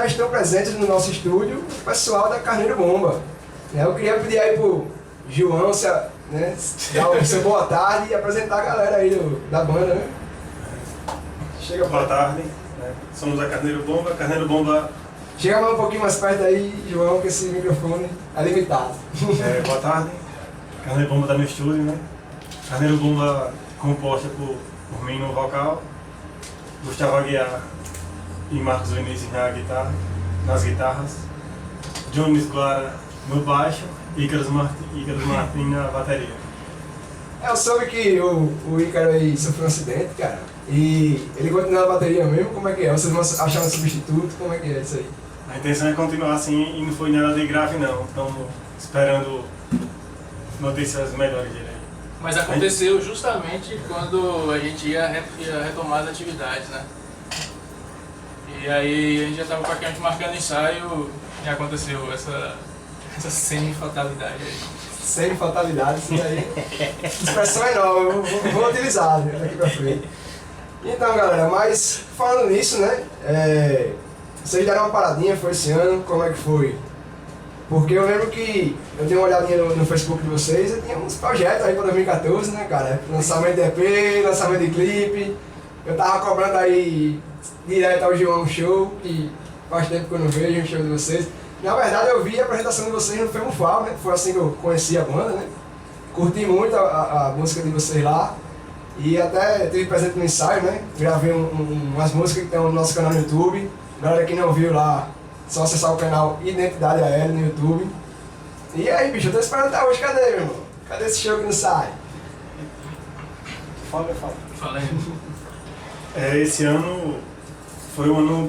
já estão presentes no nosso estúdio o pessoal da Carneiro Bomba. Eu queria pedir aí pro João né, dar o seu boa tarde e apresentar a galera aí da banda, né? Chega, boa tarde, né? Somos a Carneiro Bomba. Carneiro Bomba. Chega mais um pouquinho mais perto aí, João, que esse microfone é limitado. Boa tarde. Carneiro Bomba tá no estúdio, né? Carneiro Bomba composta por mim no vocal, Gustavo Aguiar e Marcos Vinícius nas guitarras, Jones Guara no baixo, Ícaros Martins na bateria. Eu soube que o Ícaro aí sofreu um acidente, cara, e ele continua na bateria mesmo, como é que é? Vocês vão achar um substituto, como é que é isso aí? A intenção é continuar assim e não foi nada de grave não, estamos esperando notícias melhores dele aí. Mas aconteceu justamente quando a gente ia retomar as atividades, né? E aí a gente já estava praticamente marcando ensaio e aconteceu essa semi-fatalidade aí. Semi-fatalidade, isso daí. Expressão é nova, eu vou utilizar daqui pra frente. Então, galera, mas falando nisso, né? Vocês deram uma paradinha, foi esse ano, como é que foi? Porque eu lembro que eu dei uma olhadinha no Facebook de vocês e tinha uns projetos aí pra 2014, né, cara? Lançamento de EP, lançamento de clipe. Eu tava cobrando aí direto ao João um show, que faz tempo que eu não vejo um show de vocês. Na verdade eu vi a apresentação de vocês no Femufal, né? Foi assim que eu conheci a banda, né? Curti muito a música de vocês lá. E até tive presente no ensaio, né? Gravei umas músicas que estão no nosso canal no YouTube. Galera que não viu lá, só acessar o canal Identidade AL no YouTube. E aí, bicho, eu tô esperando até hoje, cadê, meu irmão? Cadê esse show que não sai? Fala. Fala aí. Esse ano foi um ano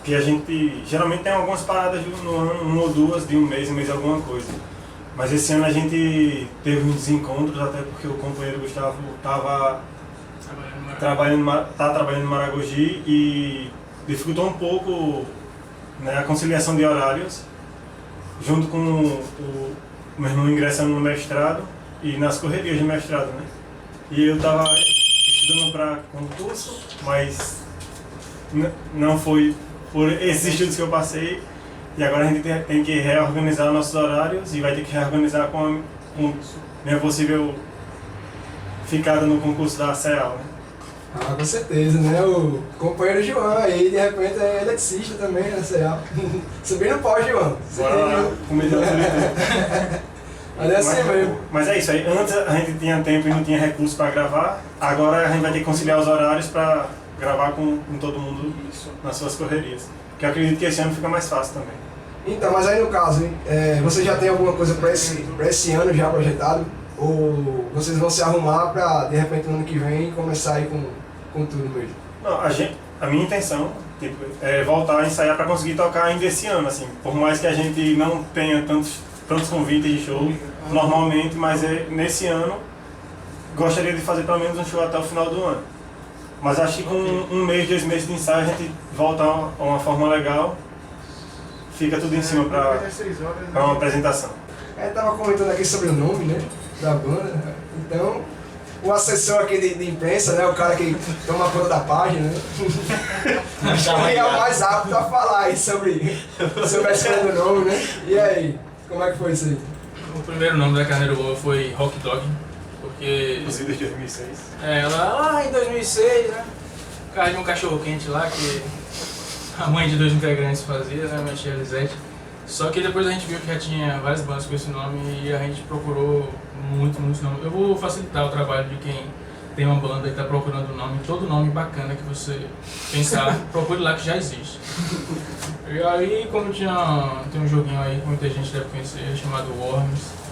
que a gente geralmente tem algumas paradas no ano, uma ou duas, de um mês alguma coisa. Mas esse ano a gente teve uns desencontros, até porque o companheiro Gustavo estava trabalhando em Maragogi e dificultou um pouco, né, a conciliação de horários, junto com o meu irmão ingressando no mestrado e nas correrias de mestrado, né? E eu estava estudando para concurso, mas não foi por esses estudos que eu passei, e agora a gente tem que reorganizar nossos horários e vai ter que reorganizar com minha possível ficada no concurso da CEAL, né? Ah, com certeza, né? O companheiro João aí, de repente, é eletricista também, né? Subir no pó, João. Bora lá, comida Mas é assim mesmo. Mas é isso aí, antes a gente tinha tempo e não tinha recurso para gravar, agora a gente vai ter que conciliar os horários para gravar com todo mundo nas suas correrias. Que eu acredito que esse ano fica mais fácil também. Então, mas aí no caso, você já tem alguma coisa para esse ano já projetado? Ou vocês vão se arrumar para, de repente, no ano que vem, começar aí com tudo mesmo? Não, a minha intenção é voltar a ensaiar para conseguir tocar ainda esse ano, assim. Por mais que a gente não tenha tantos convites de show normalmente, mas nesse ano gostaria de fazer pelo menos um show até o final do ano. Mas acho que com um mês, 2 meses de ensaio a gente volta a uma forma legal, fica tudo em cima para uma apresentação. Tava comentando aqui sobre o nome, né, da banda. Então, o assessor aqui de imprensa, né, o cara que toma conta da página, né, ele é o mais apto a falar aí sobre a escolha do nome, né? E aí, como é que foi isso aí? O primeiro nome da Carneiro Bomba foi Rock Dog, porque... Inclusive desde 2006. Lá em 2006, né? Carro de um cachorro quente lá que a mãe de 2 integrantes fazia, né? Minha tia Lisete. Só que depois a gente viu que já tinha várias bandas com esse nome e a gente procurou muitos nomes. Eu vou facilitar o trabalho de quem tem uma banda e está procurando um nome, todo nome bacana que você pensar, procure lá que já existe. E aí, como tem um joguinho aí que muita gente deve conhecer, chamado Worms,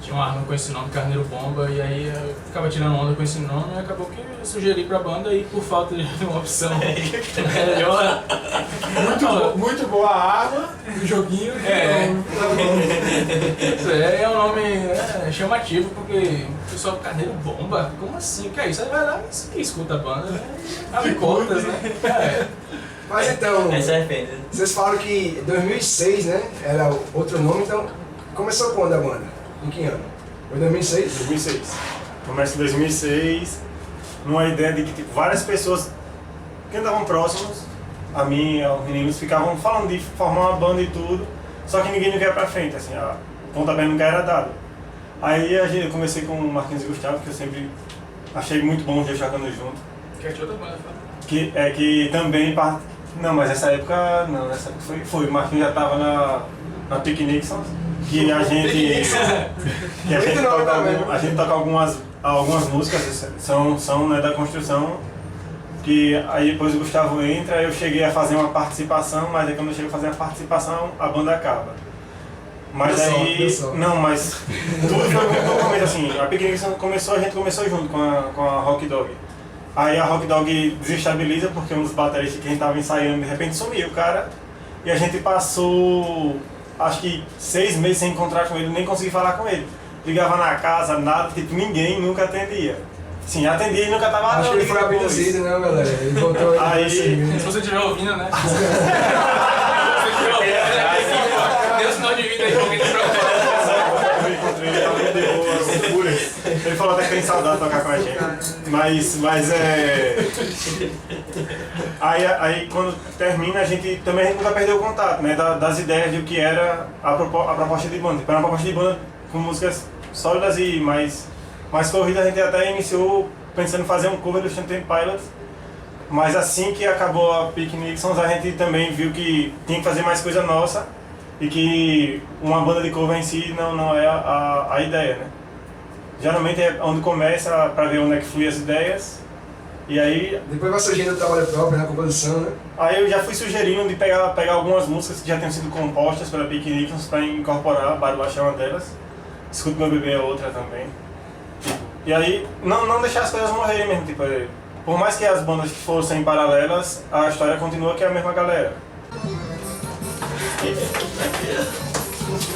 tinha uma arma com esse nome, Carneiro Bomba, e aí eu ficava tirando onda com esse nome e acabou que eu sugeri pra banda e por falta de uma opção melhor. Muito boa a arma do joguinho. É um nome chamativo, porque o pessoal, Carneiro Bomba, como assim? Que é isso? Aí vai lá e escuta a banda, né? Abre contas, né? Mas então, vocês falaram que 2006, né, era outro nome, então começou quando a banda? Em que ano? Foi 2006? 2006. Começa em 2006, numa ideia de que várias pessoas que andavam próximos a mim e os meninos ficavam falando de formar uma banda e tudo, só que ninguém não ia pra frente, assim, a pontapé nunca era dado. Aí eu comecei com o Marquinhos e Gustavo, que eu sempre achei muito bom os dois tocando junto. Que é de outra banda, Que também... Não, mas nessa época foi. O Marquinhos já tava na Pick Nixons, que a gente... a gente toca algumas músicas, são né, da construção, que aí depois o Gustavo entra, eu cheguei a fazer uma participação, mas aí quando eu chego a fazer a participação, a banda acaba. Mas aí... Não, mas tudo foi muito no começo, assim, a Pick Nixons a gente começou junto com a Rock Dog. Aí a Rock Dog desestabiliza porque um dos bateristas que a gente tava ensaiando de repente sumiu, cara. E a gente passou, acho que 6 meses sem encontrar com ele, nem consegui falar com ele. Ligava na casa, nada, tipo, ninguém nunca atendia. Sim, atendia e nunca tava... Acho que ele foi abduzido, né, galera? Ele voltou aí. Se você estiver ouvindo, né? Se você estiver ouvindo, dê um sinal de vida aí pra alguém te preocupar. Eu encontrei ele, tava de boa, ele falou até que tem saudade de tocar com a gente, mas Aí quando termina, a gente nunca perdeu o contato, né, das ideias de o que era a proposta de banda. Era uma proposta de banda com músicas sólidas e mais corridas. A gente até iniciou pensando em fazer um cover do Stone Temple Pilots, mas assim que acabou a Pick Nixons, a gente também viu que tinha que fazer mais coisa nossa e que uma banda de cover em si não é a ideia, né? Geralmente é onde começa para ver onde é que fluem as ideias, e aí... Depois vai surgindo o trabalho próprio na composição, né? Aí eu já fui sugerindo de pegar algumas músicas que já tinham sido compostas pela Pick Nixons para incorporar, Baruach é uma delas, Escuta Meu Bebê é outra também. E aí, não deixar as coisas morrerem mesmo, tipo, por mais que as bandas fossem paralelas, a história continua que é a mesma galera.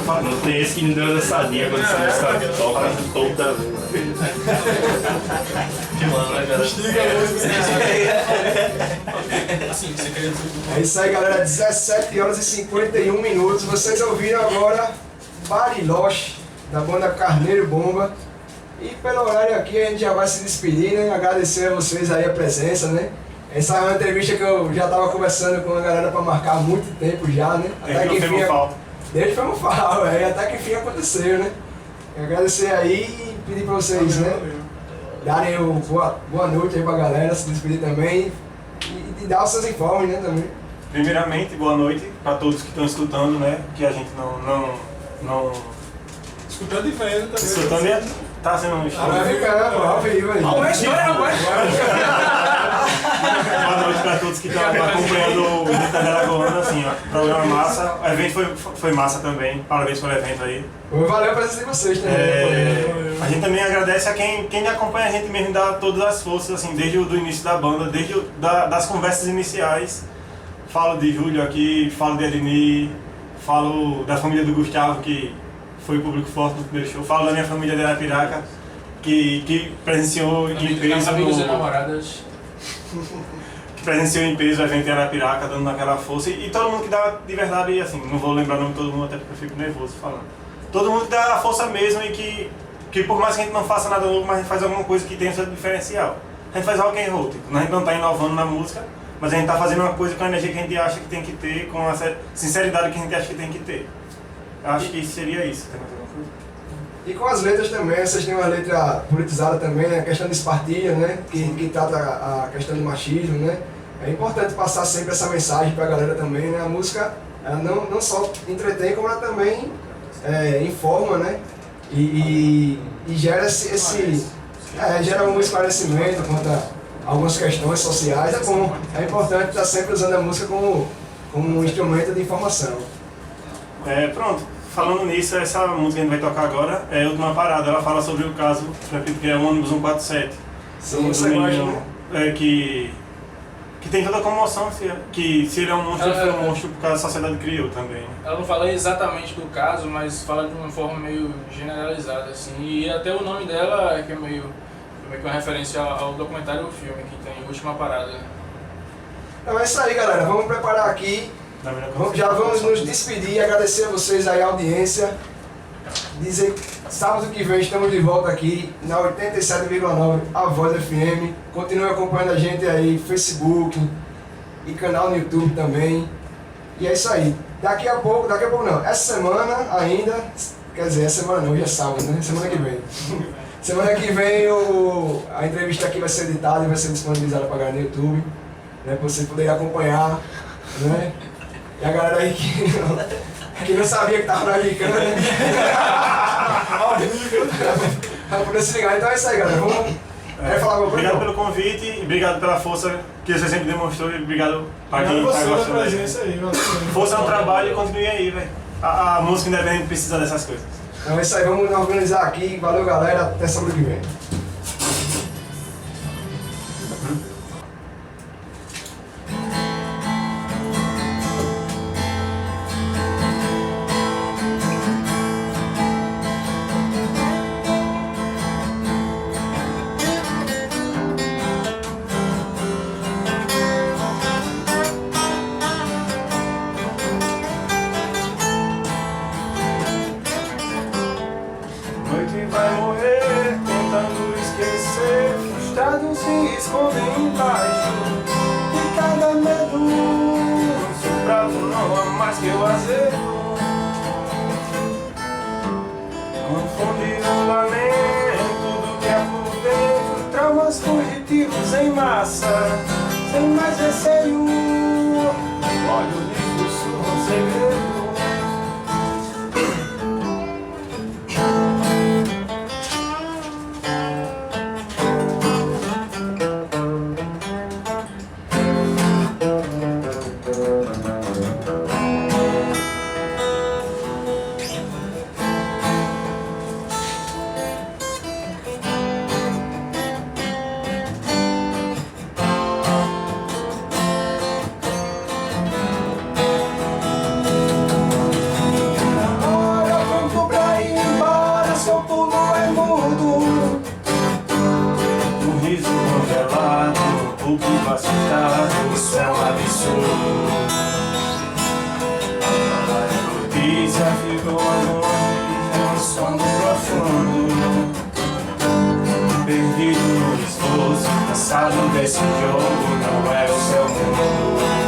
Não tem esse que me deu dançadinha quando esse música toca toda vez. Que mano, né, cara? É isso aí, galera. 17 horas e 51 minutos. Vocês ouviram agora Bariloche, da banda Carneiro Bomba. E pelo horário aqui a gente já vai se despedir, né? Agradecer a vocês aí a presença, né? Essa é uma entrevista que eu já estava conversando com a galera para marcar há muito tempo já, né? Até que enfim, desde foi um fal, até que enfim aconteceu, né? Agradecer aí e pedir para vocês, né? Darem boa noite aí pra galera, se despedir também e dar os seus informes, né, também. Primeiramente, boa noite para todos que estão escutando, né? Que a gente não... Escutando e vendo também. Escutando e... Tá sendo um história. Vai ficar, pô, ao vivo aí. Não é história, rapaz! Boa noite para todos que estão acompanhando o Rita Alagoana, assim, ó. Programa massa. O evento foi massa também. Parabéns pelo evento aí. Valeu a presença de vocês também. A gente também agradece a quem acompanha a gente mesmo, dá todas as forças, assim, desde o início da banda, das conversas iniciais. Falo de Júlio aqui, falo de Edni, falo da família do Gustavo, que foi público forte no primeiro show. Falo da minha família de Arapiraca, que presenciou em peso em peso o evento em Arapiraca, dando aquela força. E todo mundo que dá de verdade, assim, não vou lembrar o nome de todo mundo, até porque eu fico nervoso falando. Todo mundo que dá a força mesmo e que por mais que a gente não faça nada novo, mas a gente faz alguma coisa que tenha seu diferencial. A gente faz rock and roll, tipo, a gente não está inovando na música, mas a gente está fazendo uma coisa com a energia que a gente acha que tem que ter, com a sinceridade que a gente acha que tem que ter. Eu acho que seria isso. Tem mais alguma coisa? E com as letras também, vocês têm uma letra politizada também, né? A questão de espartilha, né? Que trata a questão do machismo, né? É importante passar sempre essa mensagem pra galera também, né? A música, ela não só entretém, como ela também informa, né? E gera gera um esclarecimento quanto a algumas questões sociais. É bom, é importante estar sempre usando a música como um instrumento de informação. Pronto, falando nisso, essa música que a gente vai tocar agora é a Última Parada. Ela fala sobre o caso, que é o ônibus 147. Sim, você gosta, né? Que tem toda a comoção, que se ele é um monstro, ele foi um monstro porque a sociedade criou também. Ela não fala exatamente do caso, mas fala de uma forma meio generalizada, assim. E até o nome dela é meio que uma referência ao documentário ou filme que tem Última Parada. Então é isso aí, galera. Vamos preparar aqui. Já vamos nos despedir, agradecer a vocês aí a audiência. Dizer que sábado que vem estamos de volta aqui na 87,9 A Voz FM. Continue acompanhando a gente aí, Facebook, e canal no YouTube também. E é isso aí. Daqui a pouco não, essa semana ainda, quer dizer, essa semana não, hoje é sábado, né? Semana que vem. Semana que vem a entrevista aqui vai ser editada e vai ser disponibilizada para a galera no YouTube, né? Para você poder acompanhar, né? E a galera aí que não sabia que estava na Gicana, né? Vai poder se ligar. Então é isso aí, galera. Vamos falar alguma coisa? Obrigado pelo convite e obrigado pela força que você sempre demonstrou e obrigado para quem está gostando da gente. Força no trabalho e continue aí, velho. A música independente precisa dessas coisas. Então é isso aí, vamos organizar aqui. Valeu, galera. Até semana que vem. Noite vai morrer tentando esquecer, frustrado se escondem embaixo de cada medo. Seu prato não há mais que o azedo. Confunde o lamento do que é por dentro, traumas fugitivos em massa, sem mais receio. Olha o livro, sussurra um segredo. Assustado, isso é um absurdo. A notícia ficou longe, um sono profundo. Perdido no esforço, cansado desse jogo, não é o seu mundo.